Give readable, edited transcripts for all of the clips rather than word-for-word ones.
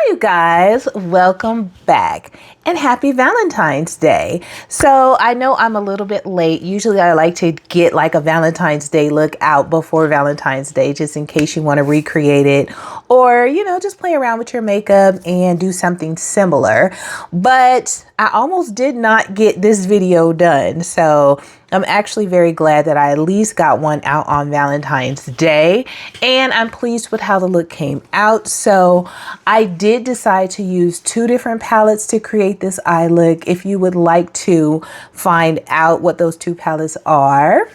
Hi you guys, welcome back and happy Valentine's Day. So I know I'm a little bit late. Usually I like to get like a Valentine's Day look out before Valentine's Day just in case you want to recreate it or just play around with your makeup and do something similar. But I almost did not get this video done. So I'm actually very glad that I at least got one out on Valentine's Day, and I'm pleased with how the look came out. So I did decide to use two different palettes to create this eye look. If you would like to find out what those two palettes are,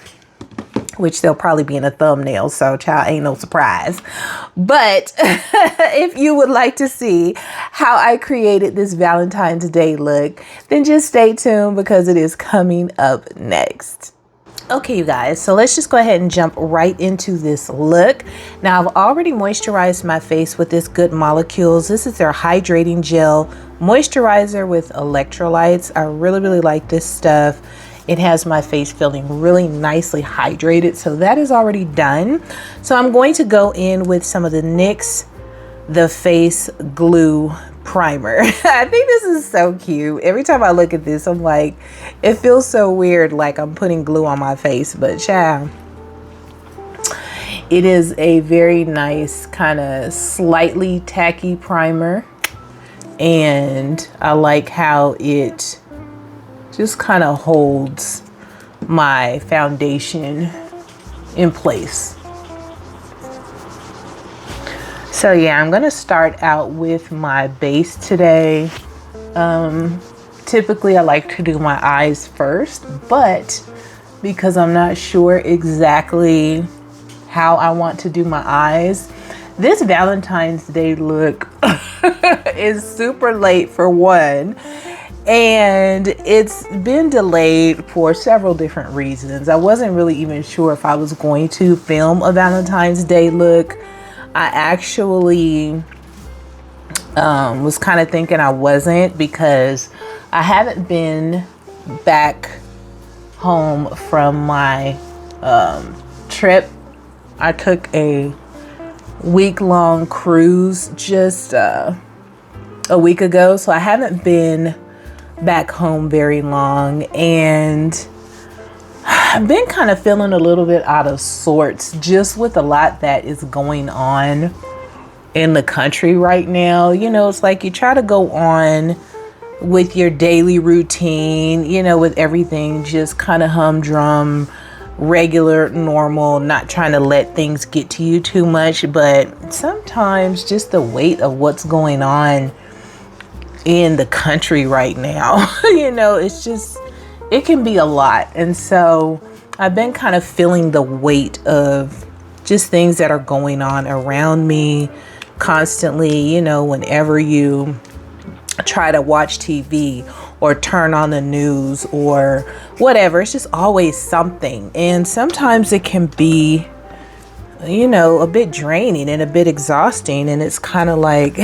which they'll probably be in a thumbnail, so child, ain't no surprise. But if you would like to see how I created this Valentine's Day look, then just stay tuned because it is coming up next. Okay, you guys, so let's just go ahead and jump right into this look. Now, I've already moisturized my face with this Good Molecules. This is their hydrating gel moisturizer with electrolytes. I really like this stuff. It has my face feeling really nicely hydrated, so that is already done. So I'm going to go in with some of the NYX The Face Glue Primer. I think this is so cute. Every time I look at this, I'm like, it feels so weird, like I'm putting glue on my face, but child, it is a very nice kind of slightly tacky primer, and I like how it just kind of holds my foundation in place. So yeah, I'm gonna start out with my base today. Typically I like to do my eyes first, but because I'm not sure exactly how I want to do my eyes, this Valentine's Day look is super late for one. And it's been delayed for several different reasons. I wasn't really even sure if I was going to film a Valentine's Day look. I actually was kind of thinking I wasn't, because I haven't been back home from my trip. I took a week-long cruise just a week ago, so I haven't been back home very long, and I've been kind of feeling a little bit out of sorts just with a lot that is going on in the country right now. It's like you try to go on with your daily routine, with everything just kind of humdrum, regular, normal, not trying to let things get to you too much, but sometimes just the weight of what's going on in the country right now, it's just, it can be a lot. And so I've been kind of feeling the weight of just things that are going on around me constantly. Whenever you try to watch TV or turn on the news or whatever, it's just always something. And sometimes it can be, a bit draining and a bit exhausting. And it's kind of like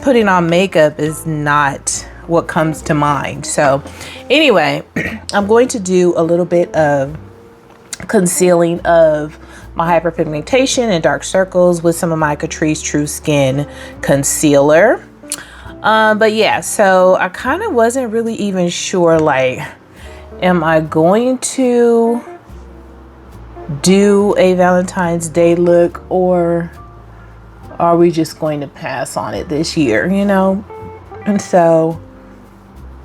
putting on makeup is not what comes to mind. So anyway, I'm going to do a little bit of concealing of my hyperpigmentation and dark circles with some of my Catrice True Skin concealer. But yeah, so I kind of wasn't really even sure, like, am I going to do a Valentine's Day look, or are we just going to pass on it this year, And so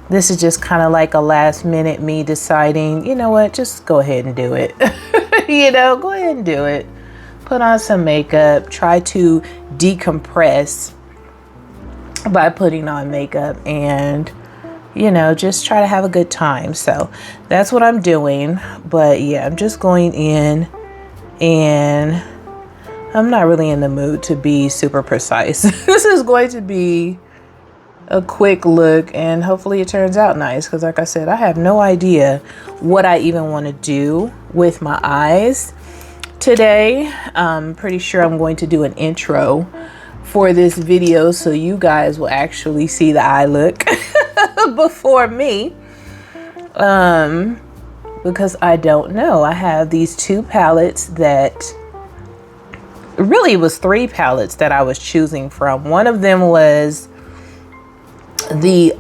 this is just kind of like a last minute me deciding, you know what, just go ahead and do it. Go ahead and do it. Put on some makeup, try to decompress by putting on makeup, and just try to have a good time. So that's what I'm doing. But yeah, I'm just going in, and I'm not really in the mood to be super precise. This is going to be a quick look, and hopefully it turns out nice, because like I said, I have no idea what I even want to do with my eyes today. I'm pretty sure I'm going to do an intro for this video so you guys will actually see the eye look before me, because I don't know. I have these two palettes that really, it was 3 palettes that I was choosing from. One of them was the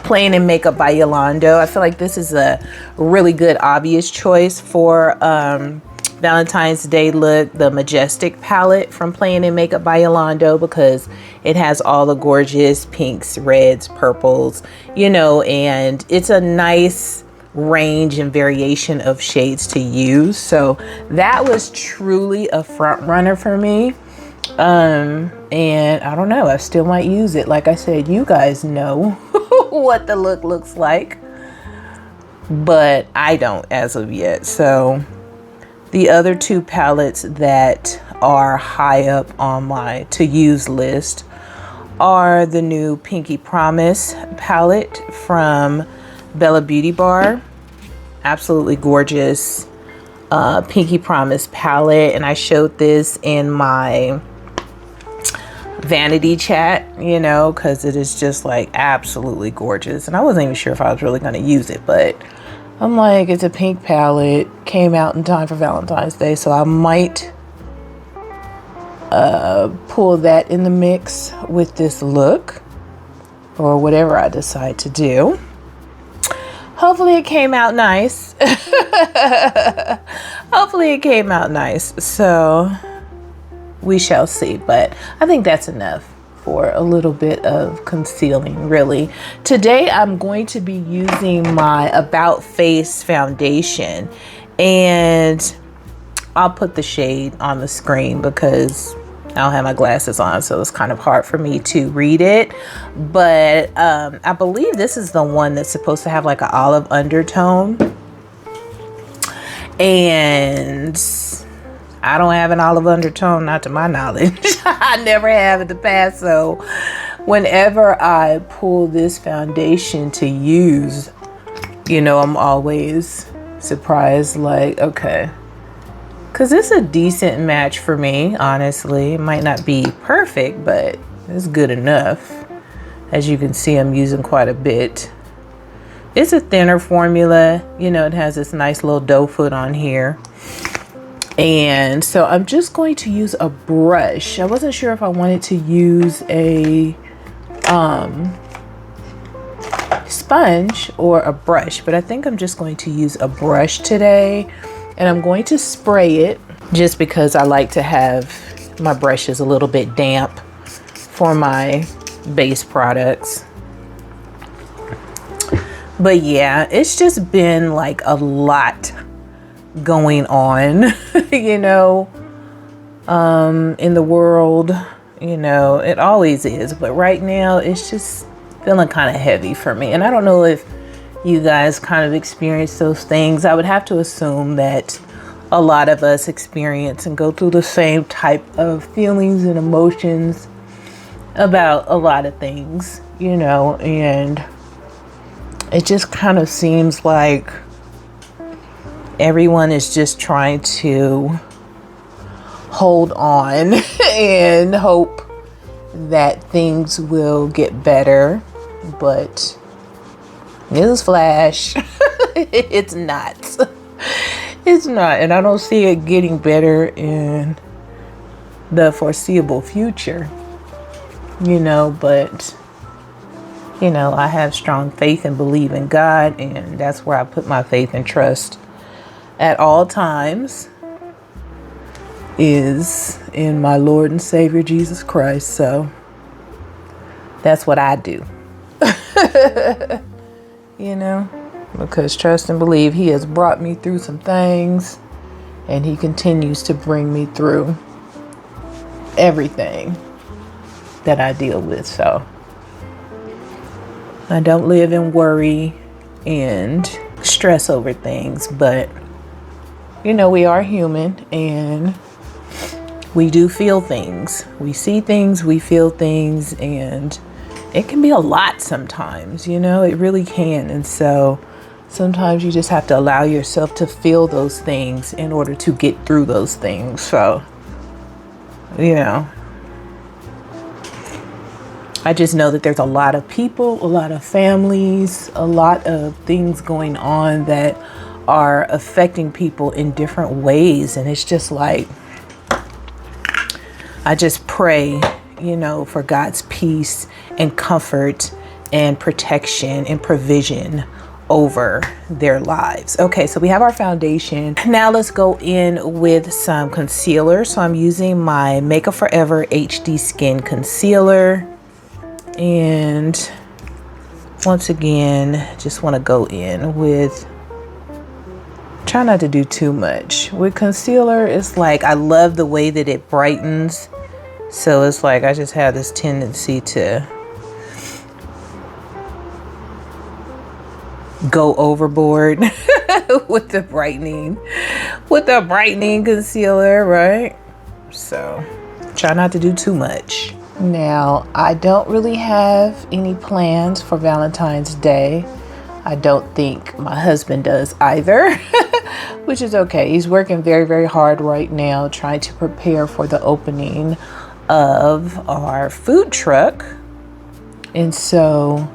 Playing in Makeup by Yolando. I feel like this is a really good obvious choice for Valentine's Day look, the Majestic palette from Playing in Makeup by Yolando, because it has all the gorgeous pinks, reds, purples, you know, and it's a nice range and variation of shades to use. So that was truly a front runner for me. And I don't know, I still might use it. Like I said, you guys know what the look looks like, but I don't as of yet. So the other 2 palettes that are high up on my to use list are the new Pinky Promise palette from Bella Beauty Bar. Absolutely gorgeous Pinky Promise palette, and I showed this in my vanity chat, you know, because it is just like absolutely gorgeous. And I wasn't even sure if I was really going to use it, but I'm like, it's a pink palette, came out in time for Valentine's Day, so I might pull that in the mix with this look or whatever I decide to do. Hopefully it came out nice. Hopefully it came out nice. So we shall see, but I think that's enough for a little bit of concealing, really. Today I'm going to be using my About Face foundation, and I'll put the shade on the screen because I don't have my glasses on, so it's kind of hard for me to read it. But I believe this is the one that's supposed to have like an olive undertone, and I don't have an olive undertone, not to my knowledge. I never have in the past. So whenever I pull this foundation to use, you know, I'm always surprised, like, okay, because it's a decent match for me, honestly. It might not be perfect, but it's good enough. As you can see, I'm using quite a bit. It's a thinner formula. You know, it has this nice little doe foot on here. And so I'm just going to use a brush. I wasn't sure if I wanted to use a sponge or a brush, but I think I'm just going to use a brush today. And I'm going to spray it just because I like to have my brushes a little bit damp for my base products. But yeah, it's just been like a lot going on, you know, in the world. You know, it always is, but right now it's just feeling kind of heavy for me. And I don't know if you guys kind of experience those things. I would have to assume that a lot of us experience and go through the same type of feelings and emotions about a lot of things, you know, and it just kind of seems like everyone is just trying to hold on and hope that things will get better, but newsflash, it's not. It's not, and I don't see it getting better in the foreseeable future, you know, but you know, I have strong faith and believe in God, and that's where I put my faith and trust at all times, is in my Lord and Savior Jesus Christ. So that's what I do. You know, because trust and believe He has brought me through some things, and He continues to bring me through everything that I deal with. So I don't live in worry and stress over things, but you know, we are human and we do feel things. We see things, we feel things, and it can be a lot sometimes, you know, it really can. And so sometimes you just have to allow yourself to feel those things in order to get through those things. So, you know, I just know that there's a lot of people, a lot of families, a lot of things going on that are affecting people in different ways. And it's just like, I just pray, you know, for God's peace and comfort and protection and provision over their lives. Okay, so we have our foundation. Now let's go in with some concealer. So I'm using my Makeup Forever HD Skin Concealer. And once again, just want to go in with, try not to do too much. With concealer, it's like, I love the way that it brightens. So it's like, I just have this tendency to go overboard with the brightening concealer, right? So try not to do too much. Now, I don't really have any plans for Valentine's Day. I don't think my husband does either, which is okay. He's working very, very hard right now trying to prepare for the opening of our food truck. And so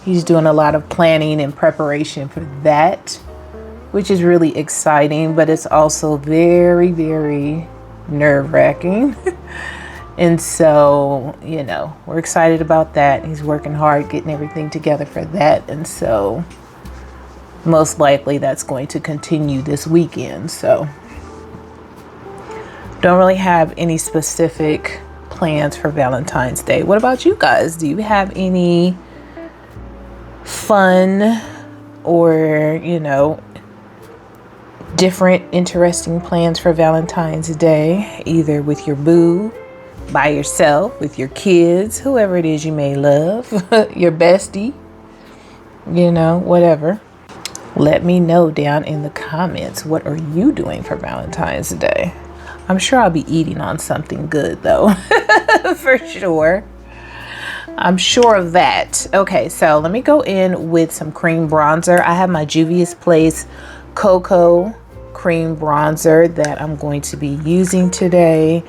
he's doing a lot of planning and preparation for that, which is really exciting, but it's also very, very nerve-wracking. And so, you know, we're excited about that. He's working hard, getting everything together for that. And so most likely that's going to continue this weekend. So don't really have any specific plans for Valentine's Day. What about you guys? Do you have any fun or, you know, different interesting plans for Valentine's Day, either with your boo, by yourself, with your kids, whoever it is you may love, your bestie, you know, whatever? Let me know down in the comments, what are you doing for Valentine's Day? I'm sure I'll be eating on something good though, for sure. I'm sure of that. Okay, so let me go in with some cream bronzer. I have my Juvia's Place Cocoa Cream Bronzer that I'm going to be using today.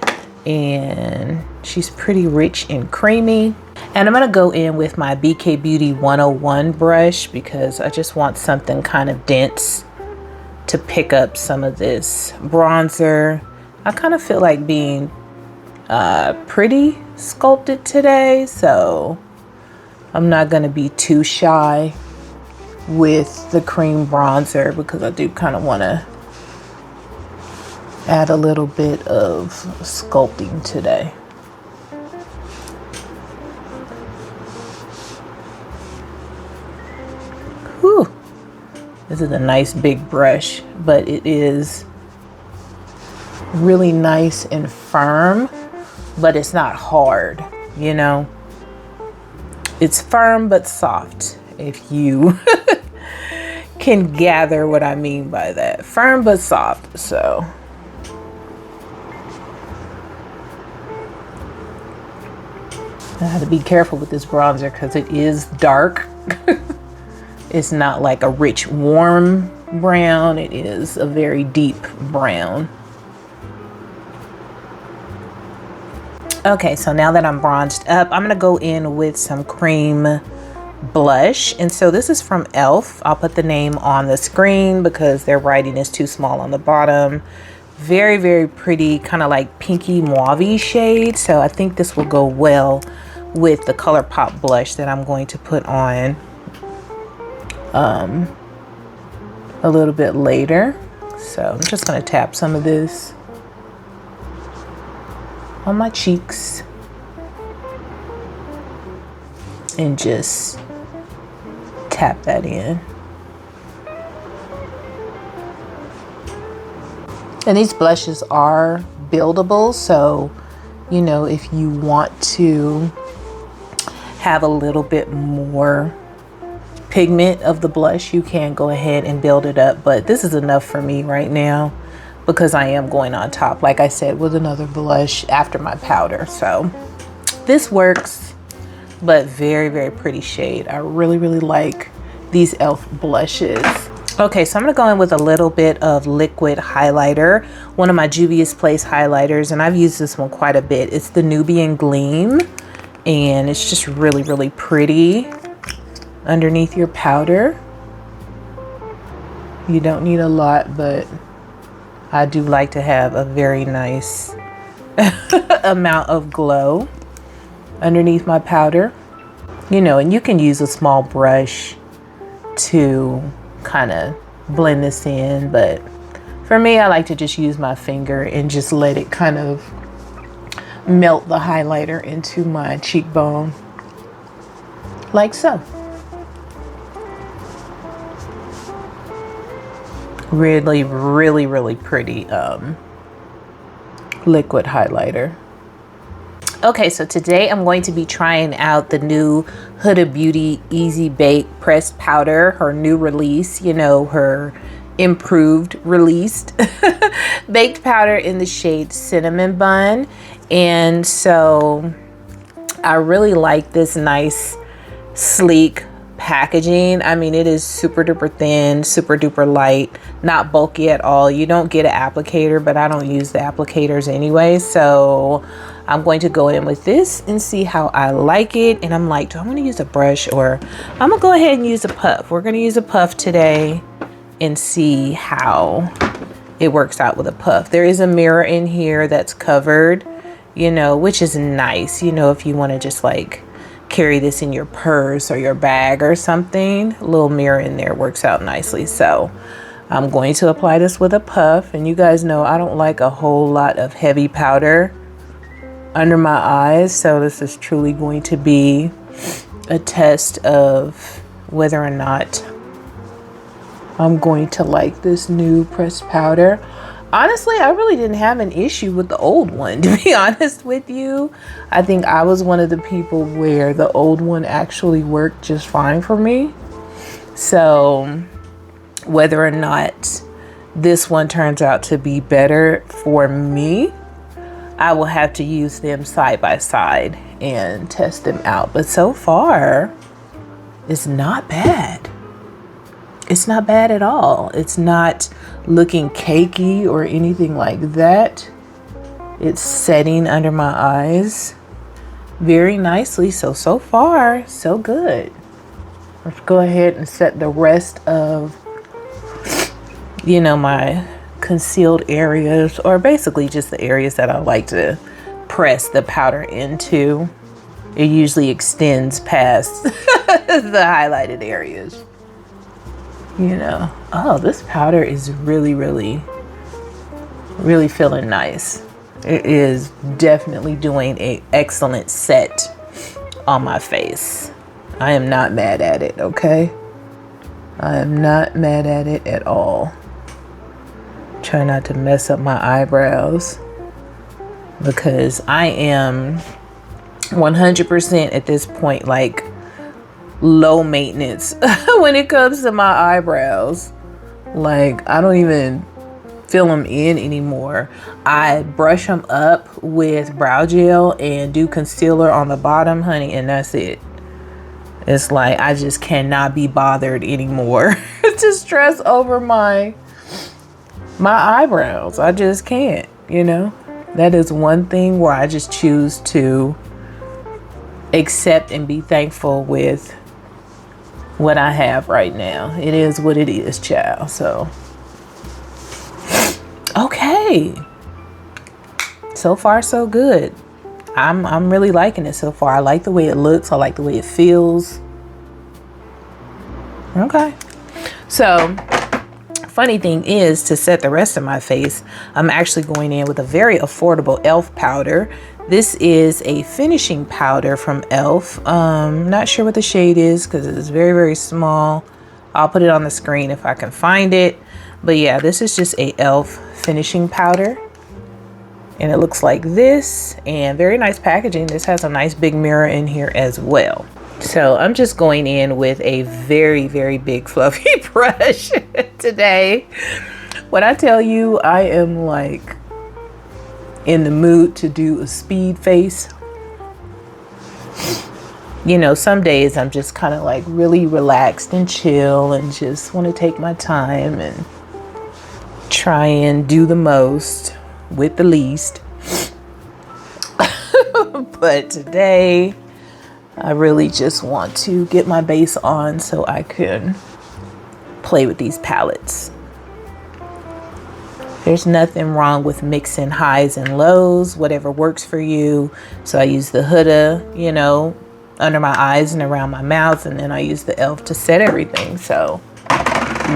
And she's pretty rich and creamy. And I'm going to go in with my BK Beauty 101 brush because I just want something kind of dense to pick up some of this bronzer. I kind of feel like being pretty sculpted today, so I'm not going to be too shy with the cream bronzer because I do kind of want to add a little bit of sculpting today. Whew. This is a nice big brush, but it is really nice and firm, but it's not hard, you know. It's firm but soft, if you can gather what I mean by that. Firm but soft. So I have to be careful with this bronzer because it is dark. It's not like a rich warm brown. It is a very deep brown. Okay, so now that I'm bronzed up, I'm gonna go in with some cream blush. And so this is from e.l.f. I'll put the name on the screen because their writing is too small on the bottom. Very, very pretty, kind of like pinky mauve shade. So I think this will go well with the Colourpop blush that I'm going to put on a little bit later. So I'm just going to tap some of this on my cheeks and just tap that in. And these blushes are buildable, so you know, if you want to have a little bit more pigment of the blush, you can go ahead and build it up, but this is enough for me right now because I am going on top, like I said, with another blush after my powder. So this works, but very, very pretty shade. I really, really like these e.l.f. blushes. Okay, so I'm gonna go in with a little bit of liquid highlighter, one of my Juvia's Place highlighters, and I've used this one quite a bit. It's the Nubian Gleam, and it's just really, really pretty underneath your powder. You don't need a lot, but I do like to have a very nice amount of glow underneath my powder. You know, and you can use a small brush to kind of blend this in, but for me, I like to just use my finger and just let it kind of melt the highlighter into my cheekbone, like so. Really, really, really pretty liquid highlighter. Okay, so today I'm going to be trying out the new Huda Beauty Easy Bake Pressed Powder, her new release, you know, her improved released baked powder in the shade Cinnamon Bun. And so I really like this nice, sleek packaging. I mean, it is super duper thin, super duper light, not bulky at all. You don't get an applicator, but I don't use the applicators anyway, so I'm going to go in with this and see how I like it. And I'm like, do I want to use a brush, or I'm gonna go ahead and use a puff? We're gonna use a puff today and see how it works out with a puff. There is a mirror in here that's covered, you know, which is nice, you know, if you want to just like carry this in your purse or your bag or something. A little mirror in there works out nicely. So I'm going to apply this with a puff, and you guys know I don't like a whole lot of heavy powder under my eyes, so this is truly going to be a test of whether or not I'm going to like this new pressed powder. Honestly, I really didn't have an issue with the old one, to be honest with you. I think I was one of the people where the old one actually worked just fine for me. So whether or not this one turns out to be better for me, I will have to use them side by side and test them out. But so far, it's not bad. It's not bad at all. It's not looking cakey or anything like that. It's setting under my eyes very nicely. So far, so good. Let's go ahead and set the rest of, you know, my concealed areas, or basically just the areas that I like to press the powder into. It usually extends past the highlighted areas. You know, oh, this powder is really, really, really feeling nice. It is definitely doing an excellent set on my face. I am not mad at it, okay? I am not mad at it at all. Try not to mess up my eyebrows, because I am 100% at this point like low maintenance when it comes to my eyebrows. Like, I don't even fill them in anymore. I brush them up with brow gel and do concealer on the bottom, honey, and that's it. It's like I just cannot be bothered anymore to stress over my eyebrows. I just can't, you know. That is one thing where I just choose to accept and be thankful with what I have right now. It is what it is, child. So okay, so far so good. I'm really liking it so far. I like the way it looks. I like the way it feels. Okay, so funny thing is, to set the rest of my face, I'm actually going in with a very affordable e.l.f. powder. This is a finishing powder from e.l.f. Not sure what the shade is because it's very, very small. I'll put it on the screen if I can find it. But yeah, this is just a e.l.f. finishing powder. And it looks like this, and very nice packaging. This has a nice big mirror in here as well. So I'm just going in with a very, very big fluffy brush today. When I tell you I am like in the mood to do a speed face, you know, some days I'm just kind of like really relaxed and chill and just want to take my time and try and do the most with the least. But today I really just want to get my base on so I can play with these palettes. There's nothing wrong with mixing highs and lows, whatever works for you. So I use the Huda, you know, under my eyes and around my mouth, and then I use the e.l.f. to set everything. So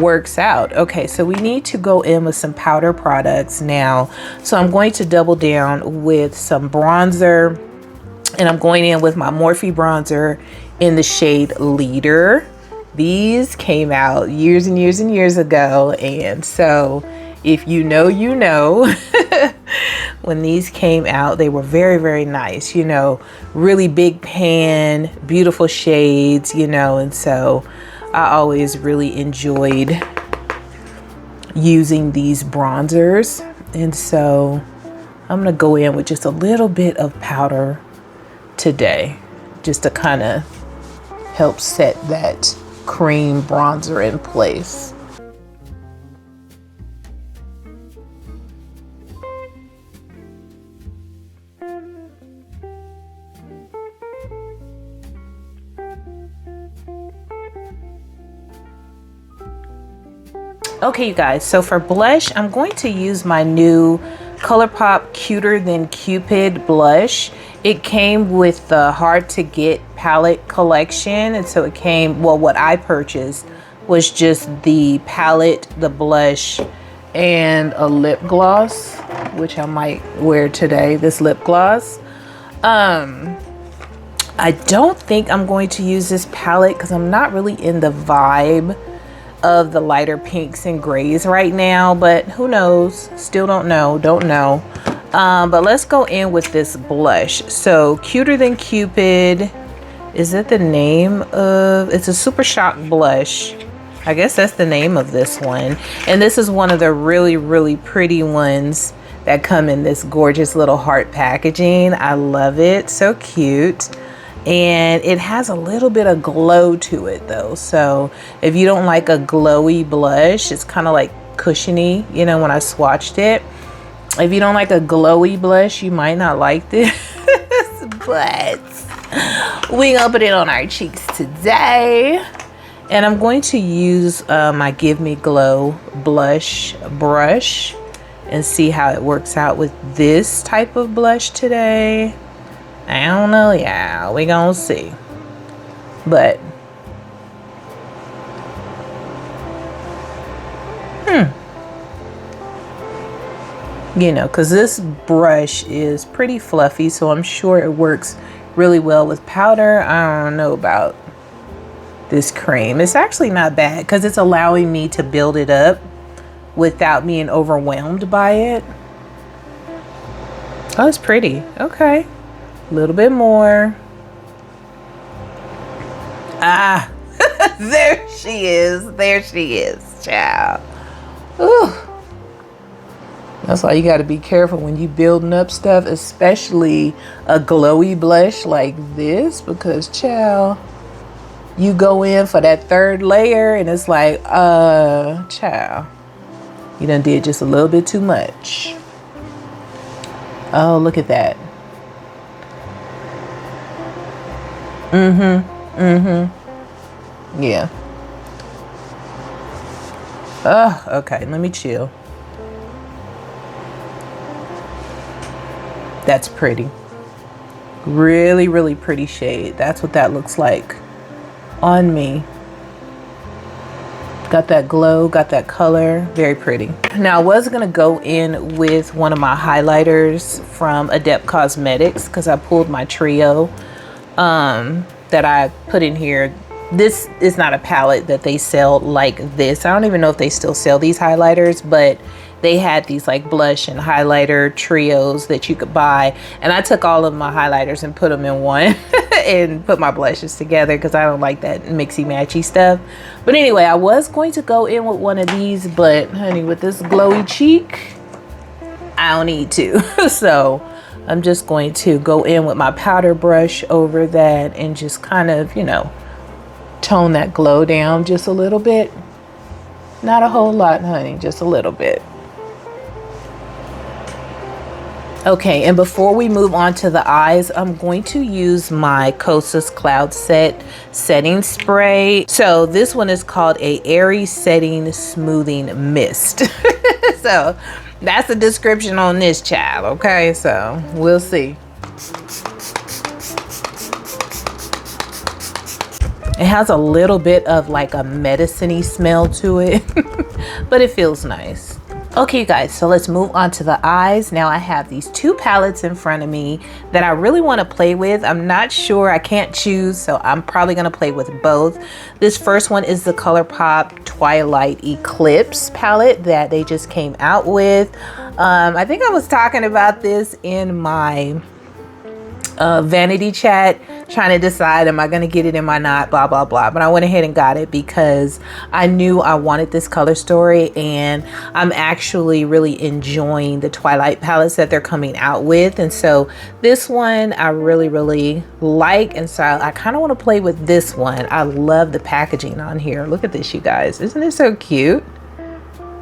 works out. Okay, so we need to go in with some powder products now. So I'm going to double down with some bronzer, and I'm going in with my Morphe bronzer in the shade Leader. These came out years and years and years ago, and so if you know, you know. When these came out, they were very, very nice, you know, really big pan, beautiful shades, you know, and so I always really enjoyed using these bronzers. And so I'm gonna go in with just a little bit of powder today, just to kind of help set that cream bronzer in place. Okay, you guys, so for blush, I'm going to use my new Colourpop Cuter Than Cupid blush. It came with the Hard to Get palette collection, and so it came, well, what I purchased was just the palette, the blush, and a lip gloss, which I might wear today, this lip gloss. I don't think I'm going to use this palette because I'm not really in the vibe of the lighter pinks and grays right now, but who knows? Still don't know. But let's go in with this blush. So Cuter Than Cupid, is it the name of, it's a Super Shock blush. I guess that's the name of this one. And this is one of the really, really pretty ones that come in this gorgeous little heart packaging. I love it, so cute. And it has a little bit of glow to it though. So if you don't like a glowy blush, it's kind of like cushiony, you know, when I swatched it. If you don't like a glowy blush, you might not like this. But we gonna put it on our cheeks today. And I'm going to use my Give Me Glow blush brush and see how it works out with this type of blush today. I don't know, yeah, we gonna see. But you know, because this brush is pretty fluffy, so I'm sure it works really well with powder. I don't know about this cream. It's actually not bad because it's allowing me to build it up without being overwhelmed by it. Oh, it's pretty. Okay. A little bit more. Ah, there she is. There she is, child. Ooh. That's why you got to be careful when you building up stuff, especially a glowy blush like this, because, child, you go in for that third layer and it's like, child, you done did just a little bit too much. Oh, look at that. Yeah. Oh, okay, let me chill. That's pretty. Really, really pretty shade. That's what that looks like on me. Got that glow, got that color, very pretty. Now I was gonna go in with one of my highlighters from Adept Cosmetics because I pulled my trio that I put in here. This is not a palette that they sell like this. I don't even know if they still sell these highlighters, but they had these like blush and highlighter trios that you could buy. And I took all of my highlighters and put them in one and put my blushes together because I don't like that mixy matchy stuff. But anyway, I was going to go in with one of these, but honey, with this glowy cheek, I don't need to. So I'm just going to go in with my powder brush over that and just kind of, you know, tone that glow down just a little bit. Not a whole lot, honey, just a little bit. Okay, and before we move on to the eyes, I'm going to use my Kosas Cloud Set setting spray. So this one is called a Airy Setting Smoothing Mist. So That's the description on this child, okay? So we'll see. It has a little bit of like a medicine-y smell to it, but it feels nice. Okay, you guys, so let's move on to the eyes. Now I have these two palettes in front of me that I really want to play with. I'm not sure, I can't choose, so I'm probably going to play with both. This first one is the Colourpop Twilight Eclipse palette that they just came out with. I think I was talking about this in my vanity chat, trying to decide, am I going to get it, am I not, blah blah blah, but I went ahead and got it because I knew I wanted this color story, and I'm actually really enjoying the Twilight palettes that they're coming out with. And so this one I really like, and so I kind of want to play with this one. I love the packaging on here. Look at this, you guys. Isn't it so cute?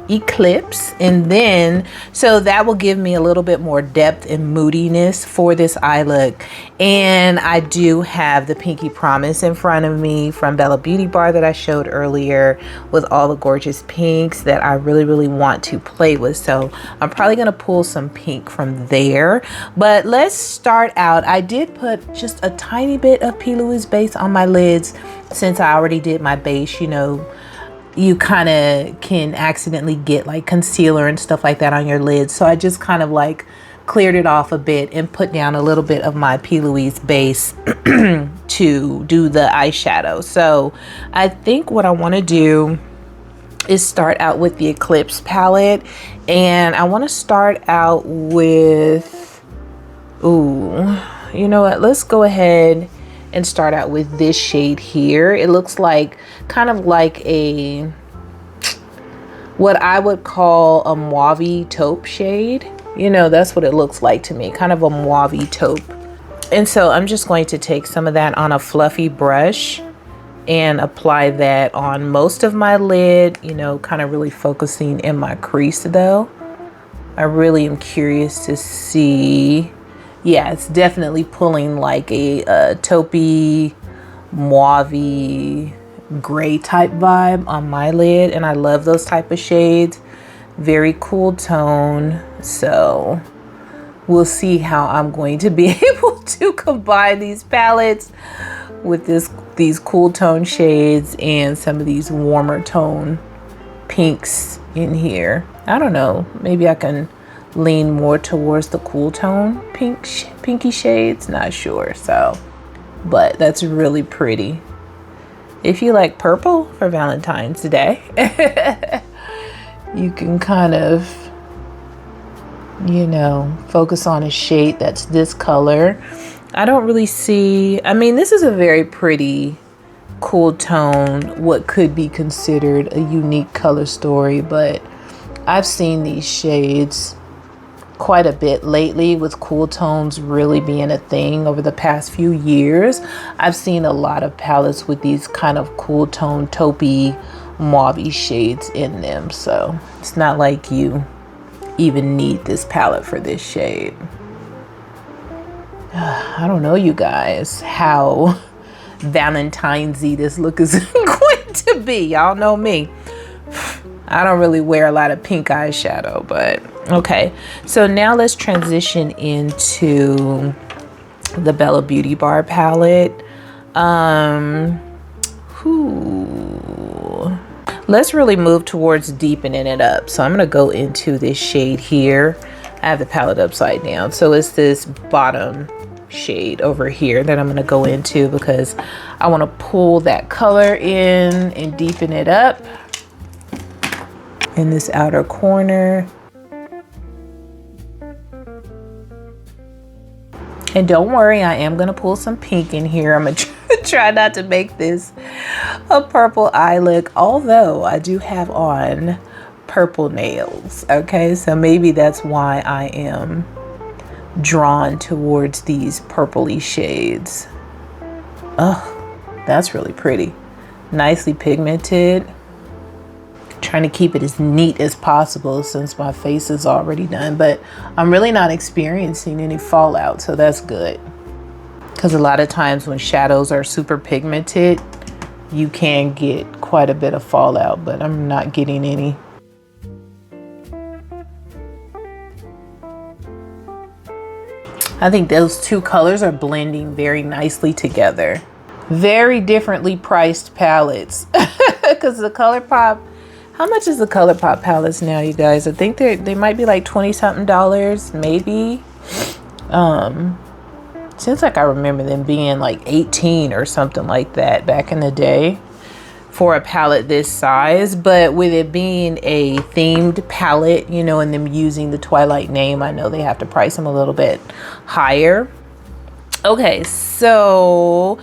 Eclipse. And then so that will give me a little bit more depth and moodiness for this eye look. And I do have the Pinky Promise in front of me from Bella Beauty Bar that I showed earlier, with all the gorgeous pinks that I really want to play with. So I'm probably going to pull some pink from there. But let's start out. I did put just a tiny bit of P. Louise base on my lids since I already did my base. You know, you kind of can accidentally get like concealer and stuff like that on your lids. So I just kind of like cleared it off a bit and put down a little bit of my P. Louise base to do the eyeshadow. So I think what I want to do is start out with the Eclipse palette. And I want to start out with, ooh, you know what? Let's go ahead and start out with this shade here. It looks like kind of like a, what I would call a mauve taupe shade. You know, that's what it looks like to me, kind of a mauve taupe. And so I'm just going to take some of that on a fluffy brush and apply that on most of my lid, you know, kind of really focusing in my crease though. I really am curious to see. Yeah, it's definitely pulling like a taupey, mauve, gray type vibe on my lid. And I love those type of shades. Very cool tone. So we'll see how I'm going to be able to combine these palettes with these cool tone shades and some of these warmer tone pinks in here. I don't know. Maybe I can lean more towards the cool tone pinky shades, not sure. So, but that's really pretty. If you like purple for Valentine's Day, you can kind of, you know, focus on a shade that's this color. I don't really see, I mean, this is a very pretty cool tone, what could be considered a unique color story, but I've seen these shades quite a bit lately, with cool tones really being a thing over the past few years. I've seen a lot of palettes with these kind of cool tone taupey mauve shades in them, so it's not like you even need this palette for this shade. I don't know, you guys, how Valentine's-y this look is going to be. Y'all know me, I don't really wear a lot of pink eyeshadow, but okay. So now let's transition into the Bella Beauty Bar palette. Let's really move towards deepening it up. So I'm gonna go into this shade here. I have the palette upside down. So it's this bottom shade over here that I'm gonna go into because I wanna pull that color in and deepen it up in this outer corner. And don't worry, I am gonna pull some pink in here. I'm gonna try not to make this a purple eye look, although I do have on purple nails, okay? So maybe that's why I am drawn towards these purpley shades. Oh, that's really pretty. Nicely pigmented. Trying to keep it as neat as possible since my face is already done, but I'm really not experiencing any fallout, so that's good. Because a lot of times when shadows are super pigmented, you can get quite a bit of fallout, but I'm not getting any. I think those two colors are blending very nicely together. Very differently priced palettes. Because the Colourpop, how much is the Colourpop palettes now, you guys? I think they might be like 20 something dollars, maybe. Seems like I remember them being like 18 or something like that back in the day for a palette this size. But with it being a themed palette, you know, and them using the Twilight name, I know they have to price them a little bit higher. Okay, so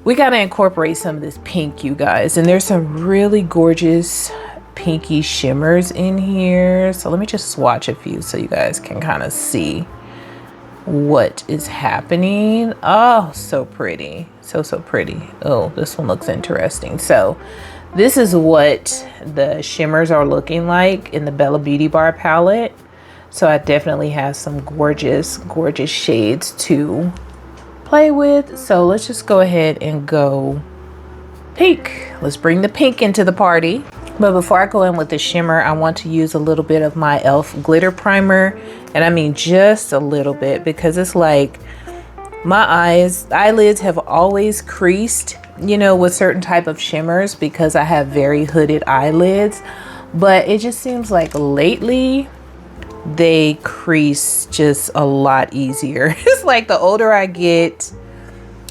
we got to incorporate some of this pink, you guys, and there's some really gorgeous pinky shimmers in here. So let me just swatch a few so you guys can kind of see what is happening. Oh, so pretty. So pretty. Oh, this one looks interesting. So this is what the shimmers are looking like in the Bella Beauty Bar palette. So I definitely have some gorgeous shades to play with. So let's just go ahead and go pink. Let's bring the pink into the party. But before I go in with the shimmer, I want to use a little bit of my e.l.f. glitter primer. And I mean just a little bit, because it's like my eyelids have always creased, you know, with certain type of shimmers because I have very hooded eyelids. But it just seems like lately they crease just a lot easier. It's like the older I get,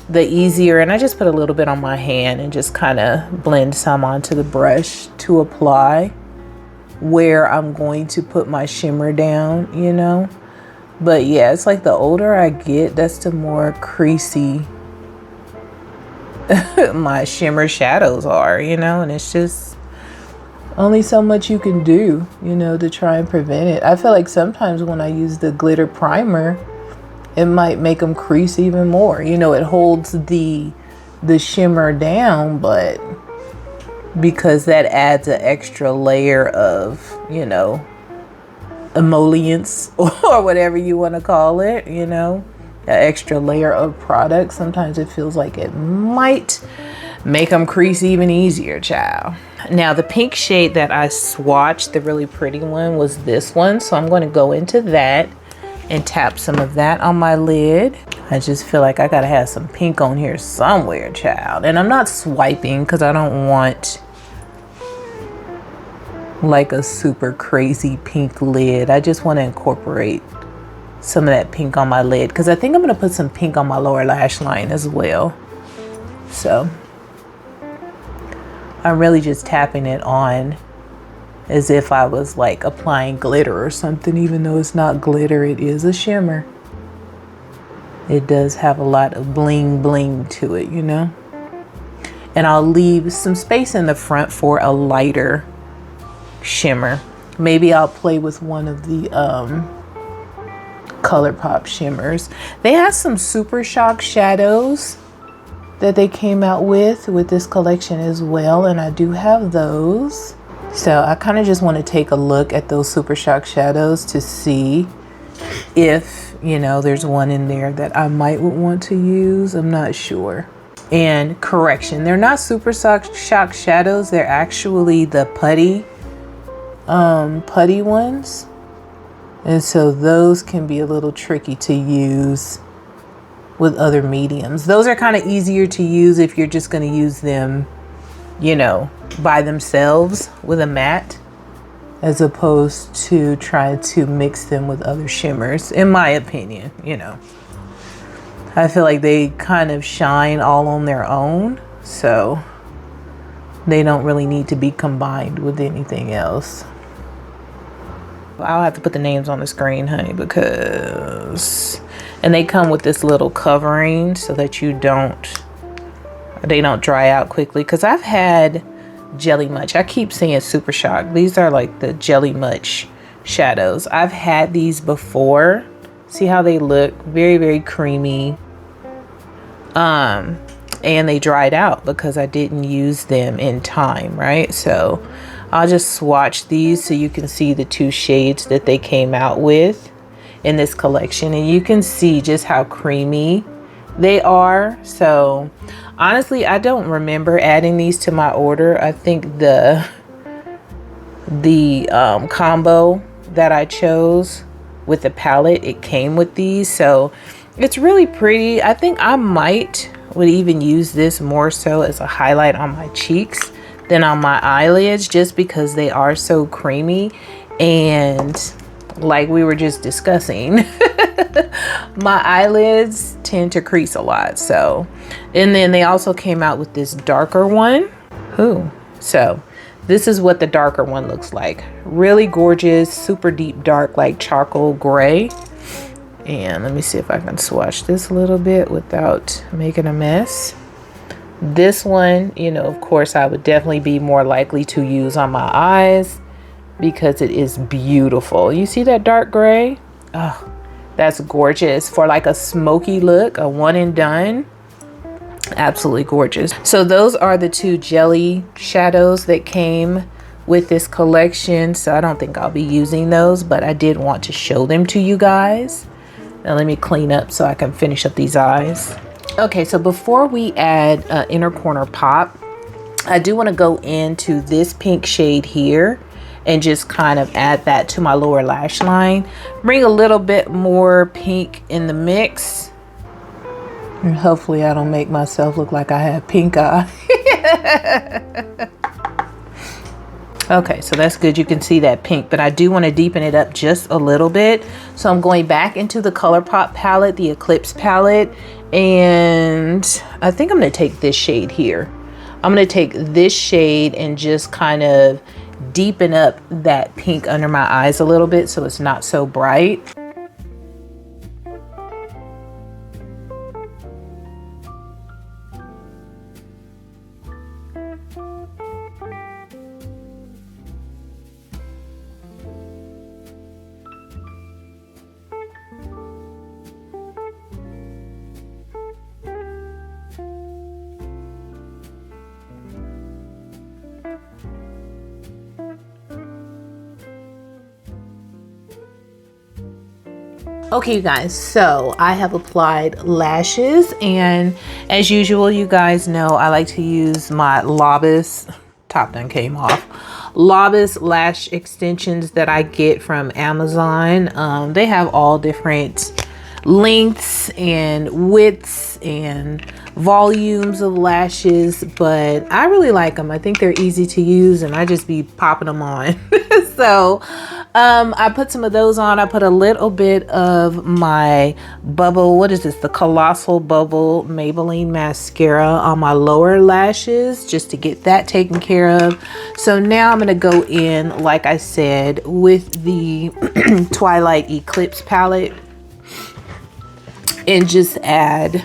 the easier. And I just put a little bit on my hand and just kind of blend some onto the brush to apply where I'm going to put my shimmer down, you know. But yeah, it's like the older I get, that's the more creasy my shimmer shadows are, you know. And it's just only so much you can do, you know, to try and prevent it. I feel like sometimes when I use the glitter primer, it might make them crease even more. You know, it holds the shimmer down, but because that adds an extra layer of, you know, emollients or whatever you want to call it, you know, an extra layer of product. Sometimes it feels like it might make them crease even easier, child. Now the pink shade that I swatched, the really pretty one, was this one. So I'm going to go into that and tap some of that on my lid. I just feel like I gotta have some pink on here somewhere, child. And I'm not swiping because I don't want like a super crazy pink lid. I just want to incorporate some of that pink on my lid because I think I'm gonna put some pink on my lower lash line as well. So I'm really just tapping it on as if I was like applying glitter or something, even though it's not glitter, it is a shimmer. It does have a lot of bling bling to it, you know. And I'll leave some space in the front for a lighter shimmer. Maybe I'll play with one of the Colourpop shimmers. They have some Super Shock shadows that they came out with this collection as well, and I do have those. So I kind of just want to take a look at those Super Shock shadows to see if, you know, there's one in there that I might want to use. I'm not sure. And correction, they're not Super Shock shadows. They're actually the putty ones. And so those can be a little tricky to use with other mediums. Those are kind of easier to use if you're just going to use them, you know, by themselves with a matte, as opposed to trying to mix them with other shimmers, in my opinion. You know, I feel like they kind of shine all on their own, so they don't really need to be combined with anything else. I'll have to put the names on the screen, honey, because, and they come with this little covering so that they don't dry out quickly. Because I've had Jelly Much. I keep saying Super Shock. These are like the Jelly Much shadows. I've had these before. See how they look? Very, very creamy. And they dried out because I didn't use them in time, right? So I'll just swatch these so you can see the two shades that they came out with in this collection. And you can see just how creamy they are. So honestly, I don't remember adding these to my order. I think the combo that I chose with the palette, it came with these. So It's really pretty. I think I would even use this more so as a highlight on my cheeks than on my eyelids, just because they are so creamy. And like we were just discussing, my eyelids tend to crease a lot. So, and then they also came out with this darker one. So this is what the darker one looks like. Really gorgeous, super deep dark, like charcoal gray. And let me see if I can swatch this a little bit without making a mess. This one, you know, of course, I would definitely be more likely to use on my eyes because it is beautiful. You see that dark gray? Oh, that's gorgeous for like a smoky look, a one and done. Absolutely gorgeous. So those are the two jelly shadows that came with this collection. So I don't think I'll be using those, but I did want to show them to you guys. Now let me clean up so I can finish up these eyes. Okay, so before we add inner corner pop, I do want to go into this pink shade here and just kind of add that to my lower lash line. Bring a little bit more pink in the mix. And hopefully I don't make myself look like I have pink eye. Okay, so that's good. You can see that pink, but I do want to deepen it up just a little bit. So I'm going back into the Colourpop palette, the Eclipse palette, and I think I'm going to take this shade here. I'm going to take this shade and just kind of deepen up that pink under my eyes a little bit so it's not so bright. Okay, you guys, so I have applied lashes, and as usual, you guys know I like to use my Lobis, top done came off, Lobis lash extensions that I get from Amazon. They have all different lengths and widths and volumes of lashes, but I really like them. I think they're easy to use and I just be popping them on. So I put some of those on. I put a little bit of my bubble, what is this, the Colossal Bubble Maybelline mascara on my lower lashes just to get that taken care of. So now I'm going to go in, like I said, with the Twilight Eclipse palette and just add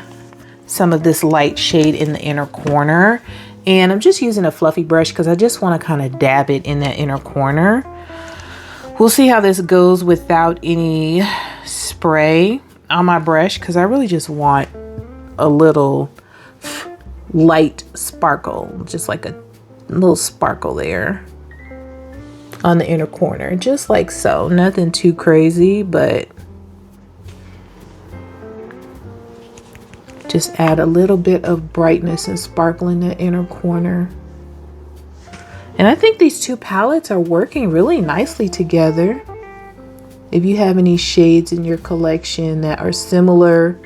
some of this light shade in the inner corner. And I'm just using a fluffy brush because I just want to kind of dab it in that inner corner. We'll see how this goes without any spray on my brush because I really just want a little light sparkle, just like a little sparkle there on the inner corner, just like so. Nothing too crazy, but just add a little bit of brightness and sparkle in that inner corner. And I think these two palettes are working really nicely together. If you have any shades in your collection that are similar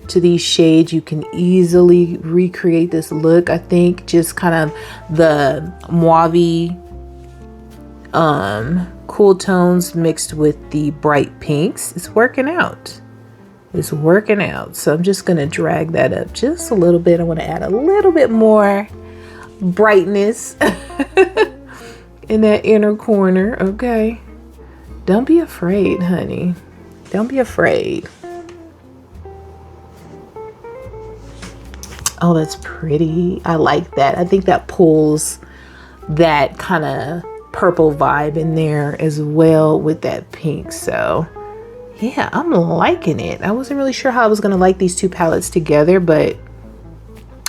to these shades, you can easily recreate this look. I think just kind of the mauve cool tones mixed with the bright pinks, it's working out. It's working out. So I'm just going to drag that up just a little bit. I want to add a little bit more brightness in that inner corner. Okay, don't be afraid, honey. Don't be afraid. Oh, that's pretty. I like that. I think that pulls that kind of purple vibe in there as well with that pink. So yeah, I'm liking it. I wasn't really sure how I was going to like these two palettes together, but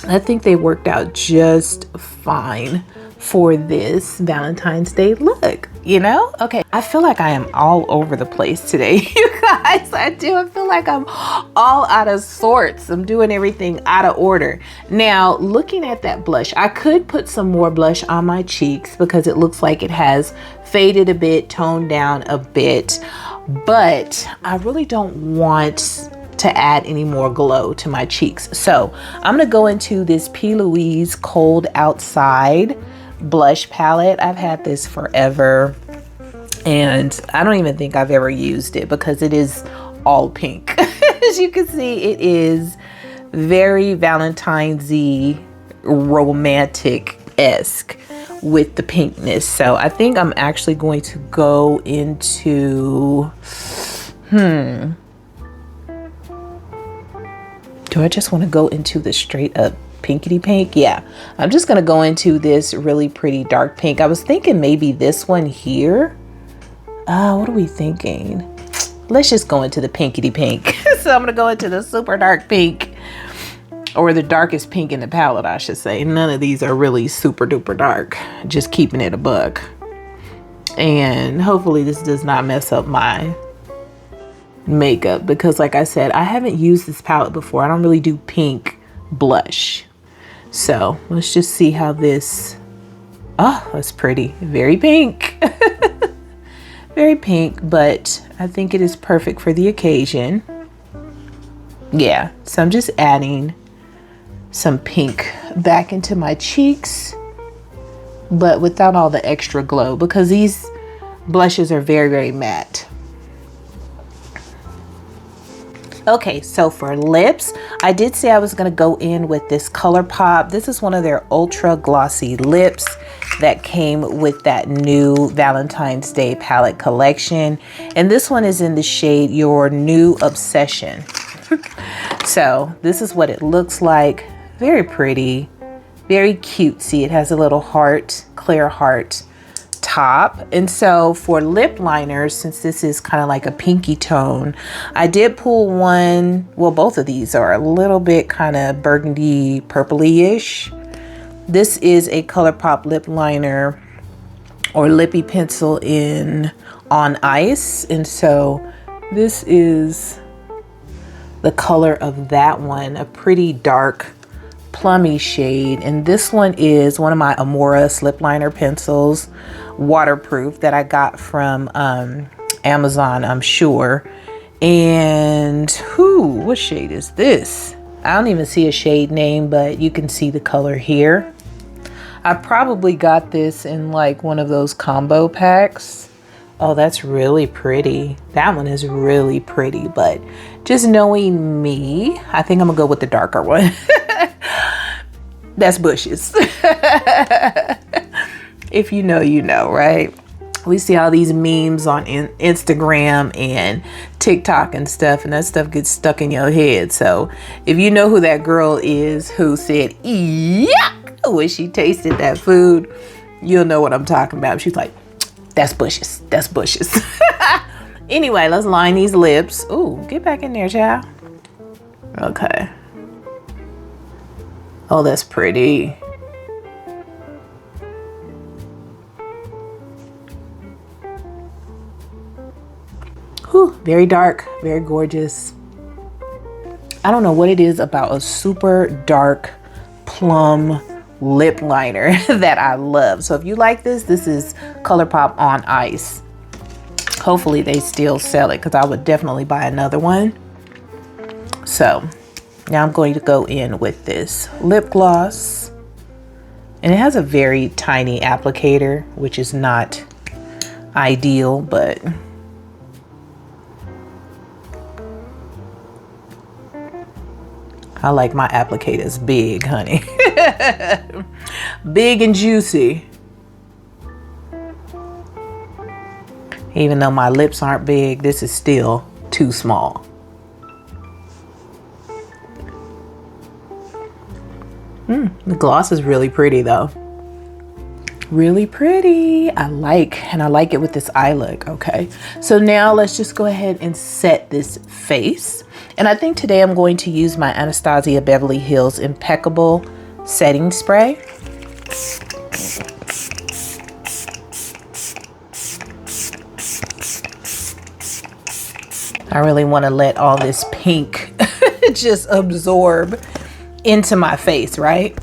I think they worked out just fine for this Valentine's Day look, you know? Okay, I feel like I am all over the place today, you guys. I do. I feel like I'm all out of sorts. I'm doing everything out of order. Now, looking at that blush, I could put some more blush on my cheeks because it looks like it has faded a bit, toned down a bit, but I really don't want to add any more glow to my cheeks. So I'm gonna go into this P. Louise Cold Outside blush palette. I've had this forever and I don't even think I've ever used it because it is all pink. As you can see, it is very Valentine's-y, romantic-esque with the pinkness. So I think I'm actually going to go into, do I just want to go into the straight up pinkity pink? Yeah, I'm just gonna go into this really pretty dark pink. I was thinking maybe this one here. What are we thinking? Let's just go into the pinkity pink. So I'm gonna go into the super dark pink, or the darkest pink in the palette, I should say. None of these are really super duper dark, just keeping it a buck. And hopefully this does not mess up my makeup, because like I said, I haven't used this palette before. I don't really do pink blush. So let's just see how this, oh, that's pretty. Very pink. Very pink, but I think it is perfect for the occasion. Yeah, so I'm just adding some pink back into my cheeks, but without all the extra glow, because these blushes are very, very matte. Okay, so for lips, I did say I was going to go in with this Colourpop. This is one of their ultra glossy lips that came with that new Valentine's Day palette collection. And this one is in the shade Your New Obsession. So this is what it looks like. Very pretty, very cutesy. It has a little heart, clear heart top. And so for lip liners, since this is kind of like a pinky tone, I did pull one, well, both of these are a little bit kind of burgundy purpley-ish. This is a Colourpop lip liner or lippy pencil on ice. And so this is the color of that one, a pretty dark plummy shade. And this one is one of my Amoris lip liner pencils, waterproof, that I got from Amazon, I'm sure. And what shade is this? I don't even see a shade name, but you can see the color here. I probably got this in like one of those combo packs. Oh, that's really pretty. That one is really pretty, but just knowing me, I think I'm gonna go with the darker one. That's bushes. If you know, you know, right? We see all these memes on Instagram and TikTok and stuff, and that stuff gets stuck in your head. So if you know who that girl is who said, yuck, when she tasted that food, you'll know what I'm talking about. She's like, that's bushes, that's bushes. Anyway, let's line these lips. Ooh, get back in there, child. Okay. Oh, that's pretty. Whew, very dark, very gorgeous. I don't know what it is about a super dark plum lip liner that I love. So if you like this, this is Colourpop on Ice. Hopefully they still sell it, because I would definitely buy another one. So now I'm going to go in with this lip gloss, and it has a very tiny applicator, which is not ideal, but I like my applicators big, honey. Big and juicy. Even though my lips aren't big, this is still too small. The gloss is really pretty though. Really pretty. I like it with this eye look. Okay, so now let's just go ahead and set this face. And I think today I'm going to use my Anastasia Beverly Hills Impeccable setting spray. I really want to let all this pink just absorb into my face, right?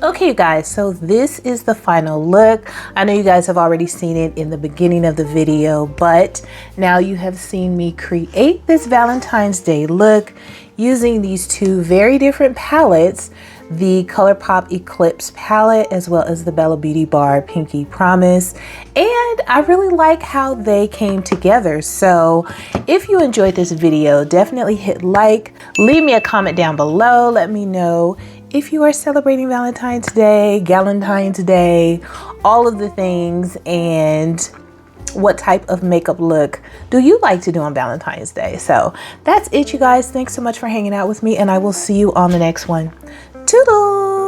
Okay, you guys, so this is the final look. I know you guys have already seen it in the beginning of the video, but now you have seen me create this Valentine's Day look using these two very different palettes, the Colourpop Eclipse palette as well as the Bella Beauty Bar Pinky Promise. And I really like how they came together. So if you enjoyed this video, definitely hit like, leave me a comment down below, let me know if you are celebrating Valentine's Day, Galentine's Day, all of the things, and what type of makeup look do you like to do on Valentine's Day. So that's it, you guys. Thanks so much for hanging out with me, and I will see you on the next one. Toodles!